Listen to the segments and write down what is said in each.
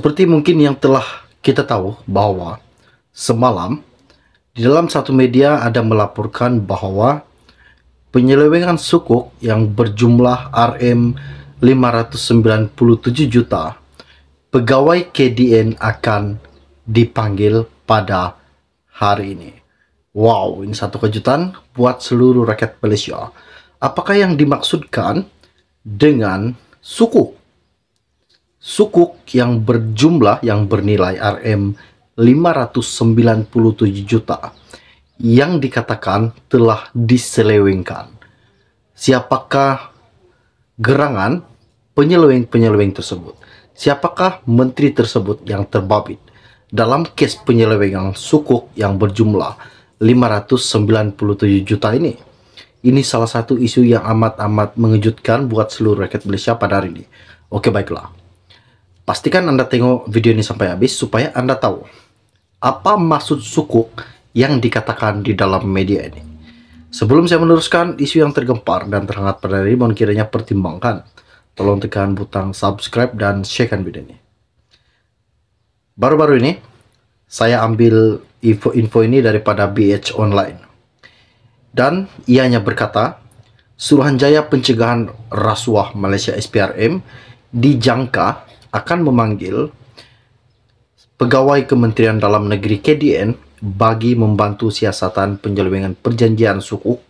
Seperti mungkin yang telah kita tahu bahwa semalam di dalam satu media ada melaporkan bahwa penyelewengan sukuk yang berjumlah Rm 597 juta pegawai KDN akan dipanggil pada hari ini. Wow, ini satu kejutan buat seluruh rakyat Malaysia. Apakah yang dimaksudkan dengan sukuk? Sukuk yang berjumlah yang bernilai Rm 597 juta yang dikatakan telah diselewengkan. Siapakah gerangan penyeleweng-penyeleweng tersebut? Siapakah menteri tersebut yang terbabit dalam kes penyelewengan sukuk yang berjumlah 597 juta ini? Ini salah satu isu yang amat-amat mengejutkan buat seluruh rakyat Malaysia pada hari ini. Oke, baiklah. Pastikan Anda tengok video ini sampai habis supaya Anda tahu apa maksud sukuk yang dikatakan di dalam media ini. Sebelum saya meneruskan isu yang tergempar dan terhangat pada hari ini, mohon kiranya pertimbangkan. Tolong tekan butang subscribe dan sharekan video ini. Baru-baru ini, saya ambil info ini daripada BH Online. Dan ianya berkata, Suruhanjaya Pencegahan Rasuah Malaysia SPRM dijangka akan memanggil pegawai Kementerian Dalam Negeri KDN bagi membantu siasatan penyelewengan perjanjian sukuk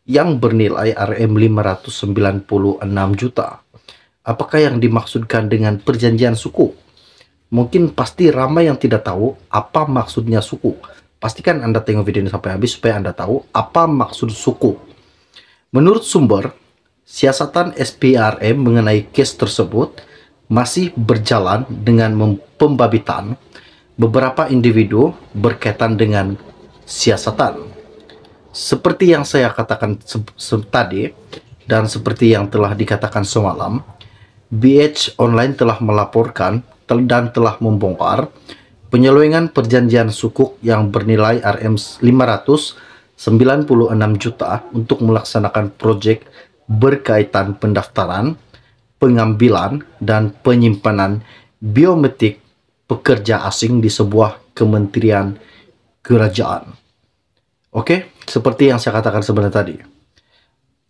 yang bernilai Rm 596 juta. Apakah yang dimaksudkan dengan perjanjian sukuk? Mungkin pasti ramai yang tidak tahu apa maksudnya sukuk. Pastikan Anda tengok video ini sampai habis supaya Anda tahu apa maksud sukuk. Menurut sumber, siasatan SPRM mengenai kes tersebut masih berjalan dengan pembabitan beberapa individu berkaitan dengan siasatan. Seperti yang saya katakan tadi dan seperti yang telah dikatakan semalam, BH Online telah melaporkan dan telah membongkar penyelewengan perjanjian sukuk yang bernilai Rm 596 juta untuk melaksanakan proyek berkaitan pendaftaran, pengambilan dan penyimpanan biometrik pekerja asing di sebuah kementerian kerajaan. Oke, seperti yang saya katakan sebenarnya tadi.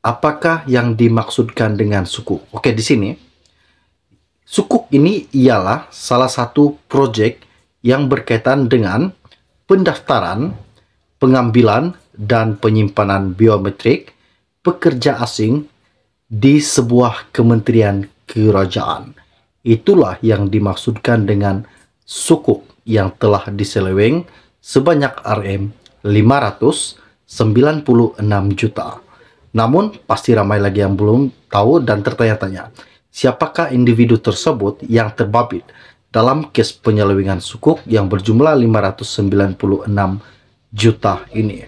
Apakah yang dimaksudkan dengan sukuk? Oke, di sini sukuk ini ialah salah satu proyek yang berkaitan dengan pendaftaran, pengambilan dan penyimpanan biometrik pekerja asing di sebuah kementerian kerajaan. Itulah yang dimaksudkan dengan sukuk yang telah diseleweng sebanyak Rm 596 juta. Namun, pasti ramai lagi yang belum tahu dan tertanya-tanya, siapakah individu tersebut yang terbabit dalam kes penyelewengan sukuk yang berjumlah 596 juta ini.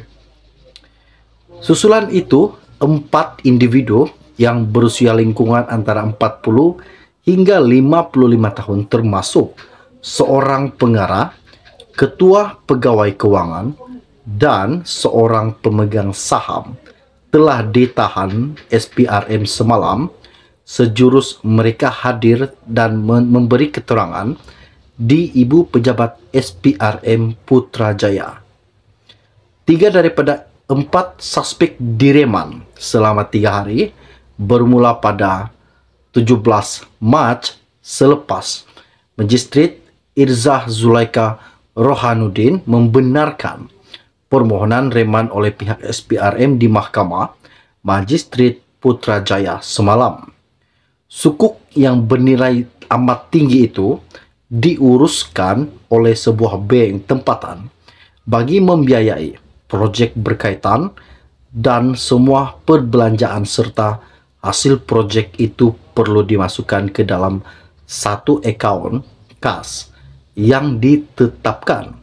Susulan itu, 4 individu yang berusia lingkungan antara 40 hingga 55 tahun termasuk seorang pengarah, ketua pegawai keuangan, dan seorang pemegang saham telah ditahan SPRM semalam sejurus mereka hadir dan memberi keterangan di Ibu Pejabat SPRM Putrajaya. 3 daripada 4 suspek direman selama 3 hari bermula pada 17 Mac selepas Magistrate Irzah Zulaika Rohanuddin membenarkan permohonan reman oleh pihak SPRM di Mahkamah Magistrate Putrajaya semalam. Sukuk yang bernilai amat tinggi itu diuruskan oleh sebuah bank tempatan bagi membiayai proyek berkaitan dan semua perbelanjaan serta hasil proyek itu perlu dimasukkan ke dalam satu akaun kas yang ditetapkan.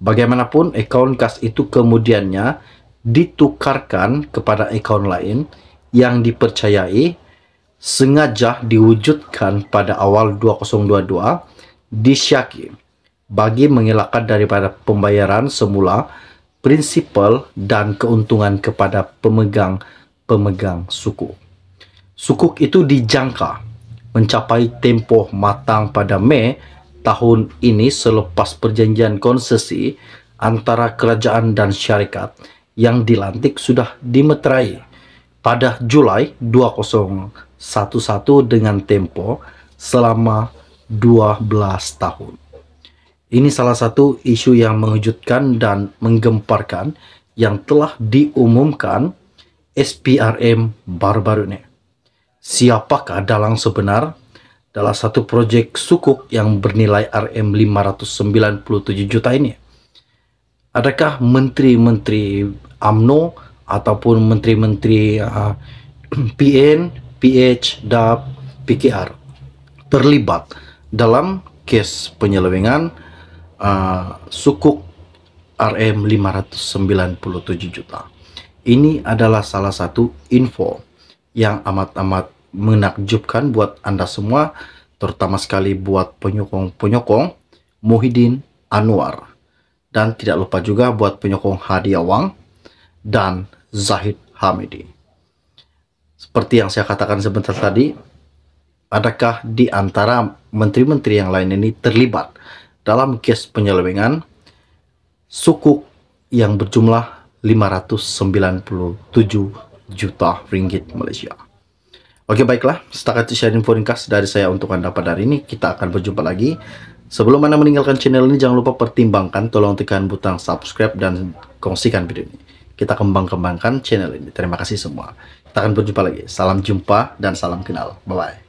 Bagaimanapun akaun kas itu kemudiannya ditukarkan kepada akaun lain yang dipercayai sengaja diwujudkan pada awal 2022 di Syaki bagi mengelakkan daripada pembayaran semula prinsipal dan keuntungan kepada pemegang suku. Sukuk itu dijangka mencapai tempoh matang pada Mei tahun ini selepas perjanjian konsesi antara kerajaan dan syarikat yang dilantik sudah dimeterai pada Julai 2011 dengan tempo selama 12 tahun. Ini salah satu isu yang mengejutkan dan menggemparkan yang telah diumumkan SPRM baru-baru ini. Siapakah dalang sebenar dalam satu proyek sukuk yang bernilai Rm597 juta ini? Adakah menteri-menteri UMNO ataupun menteri-menteri PN, PH, DAP, PKR terlibat dalam kes penyelewengan sukuk Rm597 juta? Ini adalah salah satu info yang amat-amat menakjubkan buat Anda semua, terutama sekali buat penyokong Muhyiddin Anwar, dan tidak lupa juga buat penyokong Hadiah Wang dan Zahid Hamidi. Seperti yang saya katakan sebentar tadi, adakah di antara menteri-menteri yang lain ini terlibat dalam kes penyelewengan sukuk yang berjumlah 597 juta ringgit Malaysia? Oke, baiklah, setakat itu share info ringkas dari saya untuk Anda pada hari ini. Kita akan berjumpa lagi. Sebelum Anda meninggalkan channel ini, jangan lupa pertimbangkan, tolong tekan butang subscribe dan kongsikan video ini. Kita kembangkan channel ini. Terima kasih semua. Kita akan berjumpa lagi. Salam jumpa dan salam kenal. Bye-bye.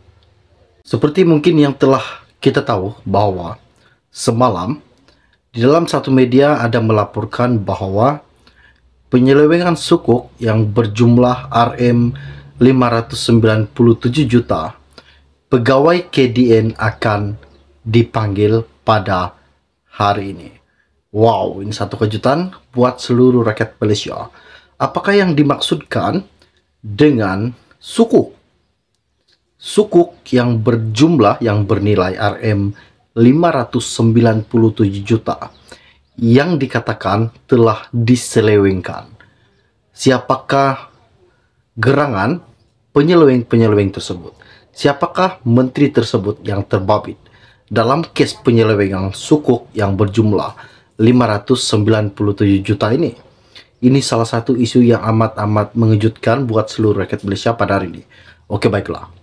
Seperti mungkin yang telah kita tahu bahwa semalam di dalam satu media ada melaporkan bahwa penyelewengan sukuk yang berjumlah Rm597 juta pegawai KDN akan dipanggil pada hari ini. Wow, ini satu kejutan buat seluruh rakyat Malaysia. Apakah yang dimaksudkan dengan sukuk? Sukuk yang berjumlah yang bernilai Rm597 juta yang dikatakan telah diselewengkan. Siapakah gerangan penyeleweng tersebut? Siapakah menteri tersebut yang terbabit dalam kes penyelewengan sukuk yang berjumlah 597 juta ini? Ini salah satu isu yang amat-amat mengejutkan buat seluruh rakyat Malaysia pada hari ini. Oke, baiklah.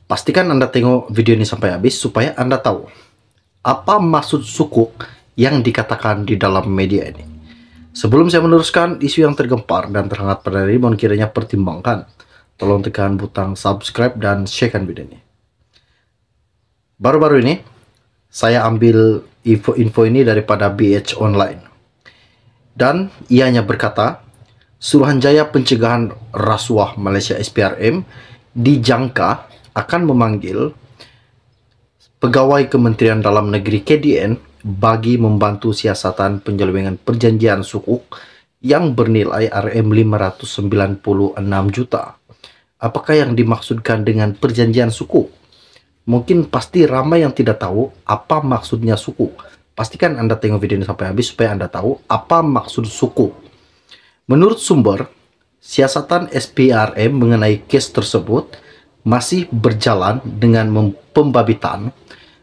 Pastikan Anda tengok video ini sampai habis supaya Anda tahu apa maksud sukuk yang dikatakan di dalam media ini. Sebelum saya meneruskan isu yang tergempar dan terhangat pada hari ini, mohon kiranya pertimbangkan. Tolong tekan butang subscribe dan sharekan video ini. Baru-baru ini, saya ambil info ini daripada BH Online. Dan ianya berkata, Suruhanjaya Pencegahan Rasuah Malaysia SPRM dijangka akan memanggil pegawai Kementerian Dalam Negeri KDN bagi membantu siasatan penyelewengan perjanjian sukuk yang bernilai Rm596 juta. Apakah yang dimaksudkan dengan perjanjian sukuk? Mungkin pasti ramai yang tidak tahu apa maksudnya sukuk. Pastikan Anda tengok video ini sampai habis supaya Anda tahu apa maksud sukuk. Menurut sumber, siasatan SPRM mengenai kes tersebut masih berjalan dengan pembabitan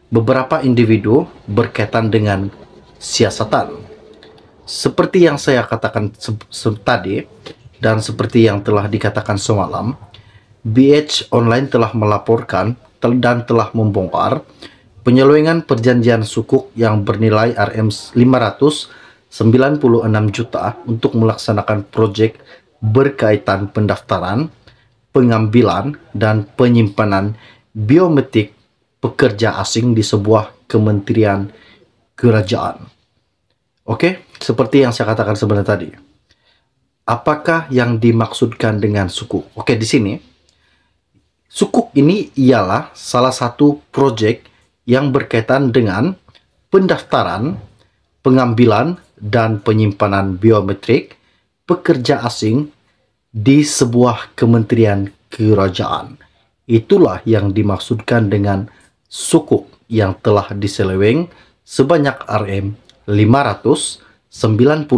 beberapa individu berkaitan dengan siasatan. Seperti yang saya katakan tadi dan seperti yang telah dikatakan semalam, BH Online telah melaporkan dan telah membongkar penyelewengan perjanjian sukuk yang bernilai Rm596 juta untuk melaksanakan proyek berkaitan pendaftaran, pengambilan, dan penyimpanan biometrik pekerja asing di sebuah kementerian kerajaan. Oke, seperti yang saya katakan sebenarnya tadi. Apakah yang dimaksudkan dengan sukuk? Oke, di sini sukuk ini ialah salah satu proyek yang berkaitan dengan pendaftaran, pengambilan, dan penyimpanan biometrik pekerja asing di sebuah kementerian kerajaan. Itulah yang dimaksudkan dengan sukuk yang telah diseleweng sebanyak Rm596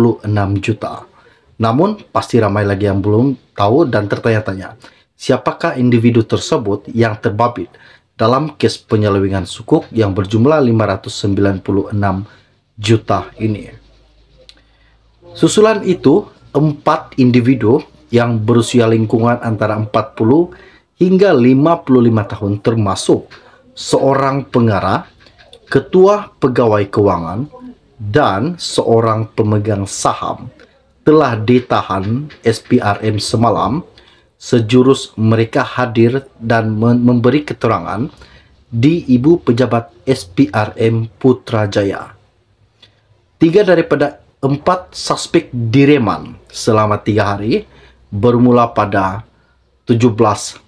juta. Namun, pasti ramai lagi yang belum tahu dan tertanya-tanya, siapakah individu tersebut yang terbabit dalam kes penyelewengan sukuk yang berjumlah 596 juta ini. Susulan itu, 4 individu yang berusia lingkungan antara 40 hingga 55 tahun termasuk seorang pengarah, ketua pegawai keuangan, dan seorang pemegang saham telah ditahan SPRM semalam. Sejurus mereka hadir dan memberi keterangan di Ibu Pejabat SPRM Putrajaya. 3 daripada 4 suspek direman selama 3 hari bermula pada 17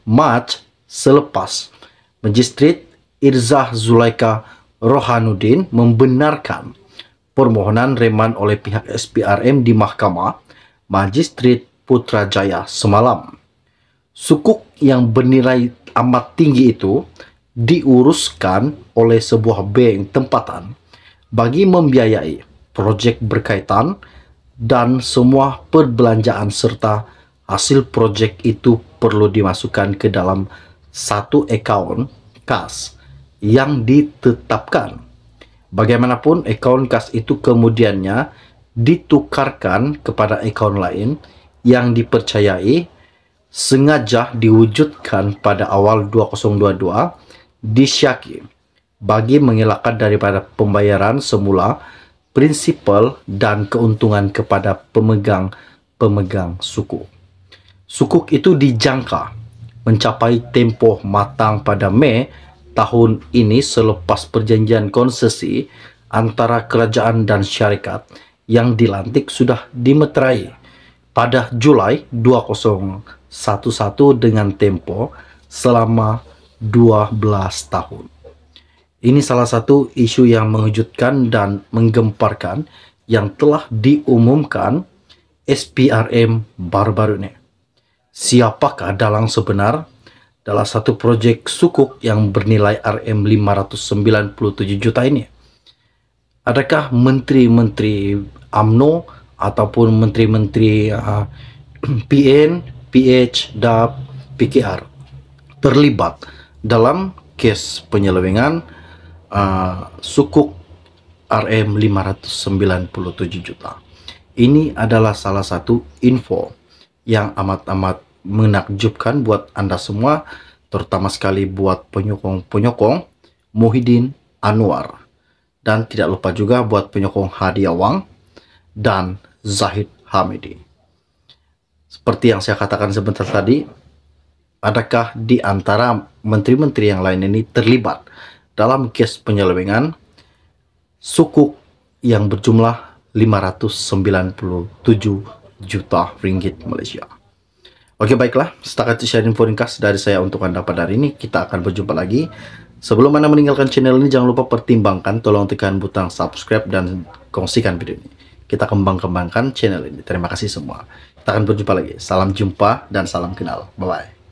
Mac selepas Magistrat Irzah Zulaika Rohanuddin membenarkan permohonan reman oleh pihak SPRM di Mahkamah Magistrat Putrajaya semalam. Sukuk yang bernilai amat tinggi itu diuruskan oleh sebuah bank tempatan bagi membiayai projek berkaitan, dan semua perbelanjaan serta hasil projek itu perlu dimasukkan ke dalam satu akaun kas yang ditetapkan. Bagaimanapun, akaun kas itu kemudiannya ditukarkan kepada akaun lain yang dipercayai sengaja diwujudkan pada awal 2022 di Syaki bagi mengelakkan daripada pembayaran semula prinsipal dan keuntungan kepada pemegang sukuk. Sukuk itu dijangka mencapai tempoh matang pada Mei tahun ini selepas perjanjian konsesi antara kerajaan dan syarikat yang dilantik sudah dimeterai pada Julai 2011 dengan tempo selama 12 tahun. Ini salah satu isu yang mengejutkan dan menggemparkan yang telah diumumkan SPRM baru-baru ini. Siapakah dalang sebenar dalam satu projek sukuk yang bernilai RM 597 juta ini? Adakah menteri-menteri UMNO ataupun menteri-menteri PN, PH, DAP, PKR terlibat dalam kes penyelewengan sukuk RM 597 juta. Ini adalah salah satu info yang amat-amat menakjubkan buat Anda semua, terutama sekali buat penyokong Muhyiddin Anwar, dan tidak lupa juga buat penyokong Hadi Awang dan Zahid Hamidi. Seperti yang saya katakan sebentar tadi, adakah di antara menteri-menteri yang lain ini terlibat dalam kes penyelewengan sukuk yang berjumlah 597 juta ringgit Malaysia? Oke, baiklah, setakat itu share info ringkas dari saya untuk Anda pada hari ini. Kita akan berjumpa lagi. Sebelum Anda meninggalkan channel ini, jangan lupa pertimbangkan, tolong tekan butang subscribe dan kongsikan video ini. Kita kembangkan channel ini. Terima kasih semua. Kita akan berjumpa lagi. Salam jumpa dan salam kenal. Bye-bye.